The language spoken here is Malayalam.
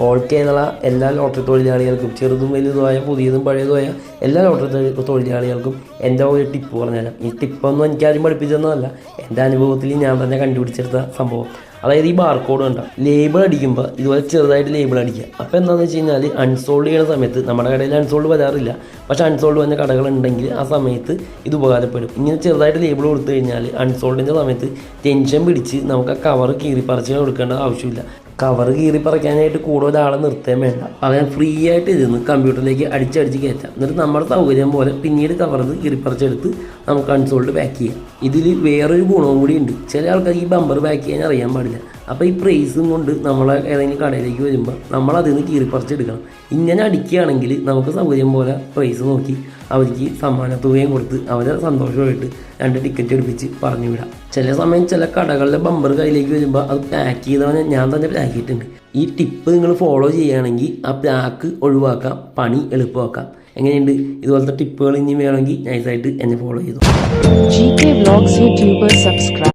ഓൾ കേരള എല്ലാ ലോട്ടറി തൊഴിലാളികൾക്കും ചെറുതും വലുതുമായ പുതിയതും പഴയതുമായ എല്ലാ ലോട്ടറി തൊഴിലാളികൾക്കും എൻ്റെ ഒരു ടിപ്പ് പറഞ്ഞുതരാം. ഈ ടിപ്പൊന്നും എനിക്കാരും പഠിപ്പിച്ചതൊന്നുമല്ല, എൻ്റെ അനുഭവത്തിൽ ഞാൻ തന്നെ കണ്ടുപിടിച്ചെടുത്ത സംഭവം. അതായത് ഈ ബാർകോഡ് കണ്ട ലേബിൾ അടിക്കുമ്പോൾ ഇതുപോലെ ചെറുതായിട്ട് ലേബിൾ അടിക്കുക. അപ്പോൾ എന്താണെന്ന് വെച്ച് കഴിഞ്ഞാൽ അൺസോൾഡ് ചെയ്യുന്ന സമയത്ത് നമ്മുടെ കടയിൽ അൺസോൾഡ് വരാറില്ല, പക്ഷേ അൺസോൾഡ് വന്ന കടകളുണ്ടെങ്കിൽ ആ സമയത്ത് ഇത് ഉപകാരപ്പെടും. ഇങ്ങനെ ചെറുതായിട്ട് ലേബിൾ കൊടുത്തു കഴിഞ്ഞാൽ അൺസോൾഡിൻ്റെ സമയത്ത് ടെൻഷൻ പിടിച്ച് നമുക്ക് ആ കവർ കീറിപ്പറിച്ച് കൊടുക്കേണ്ട ആവശ്യമില്ല. കവർ കീറി പറിക്കാനായിട്ട് കൂടെ ഒരാളെ നിർത്താൻ വേണ്ട. അങ്ങനെ ഫ്രീ ആയിട്ട് ഇരുന്ന് കമ്പ്യൂട്ടറിലേക്ക് അടിച്ചടിച്ച് കയറ്റാം. എന്നിട്ട് നമ്മുടെ സൗകര്യം പോലെ പിന്നീട് കവറത് കീറിപ്പറിച്ചെടുത്ത് നമുക്ക് അൺസോൾഡ് പാക്ക് ചെയ്യാം. ഇതിൽ വേറൊരു ഗുണവും കൂടി ഉണ്ട്. ചില ആൾക്കാർക്ക് ഈ ബമ്പർ പാക്ക് ചെയ്യാൻ അറിയാൻ പാടില്ല. അപ്പോൾ ഈ പ്രൈസും കൊണ്ട് നമ്മളെ ഏതെങ്കിലും കടയിലേക്ക് വരുമ്പോൾ നമ്മളതിൽ നിന്ന് കീറിപ്പറിച്ചെടുക്കണം. ഇങ്ങനെ അടിക്കുകയാണെങ്കിൽ നമുക്ക് സൗകര്യം പോലെ പ്രൈസ് നോക്കി അവർക്ക് സമ്മാനത്തുകയും കൊടുത്ത് അവരെ സന്തോഷമായിട്ട് 2 ടിക്കറ്റ് എടുപ്പിച്ച് പറഞ്ഞു വിടാം. ചില സമയം ചില കടകളിലെ ബമ്പർ കയ്യിലേക്ക് വരുമ്പോൾ അത് പാക്ക് ചെയ്തവനെ ഞാൻ തന്നെ പാക്ക് ചെയ്തിട്ടുണ്ട്. ഈ ടിപ്പ് നിങ്ങൾ ഫോളോ ചെയ്യുകയാണെങ്കിൽ ആ പാക്ക് ഒഴിവാക്കാം, പണി എളുപ്പമാക്കാം. എങ്ങനെയുണ്ട്? ഇതുപോലത്തെ ടിപ്പുകൾ ഇനി വേണമെങ്കിൽ നൈസായിട്ട് എന്നെ ഫോളോ ചെയ്തു. GK Vlogs YouTubers subscribe.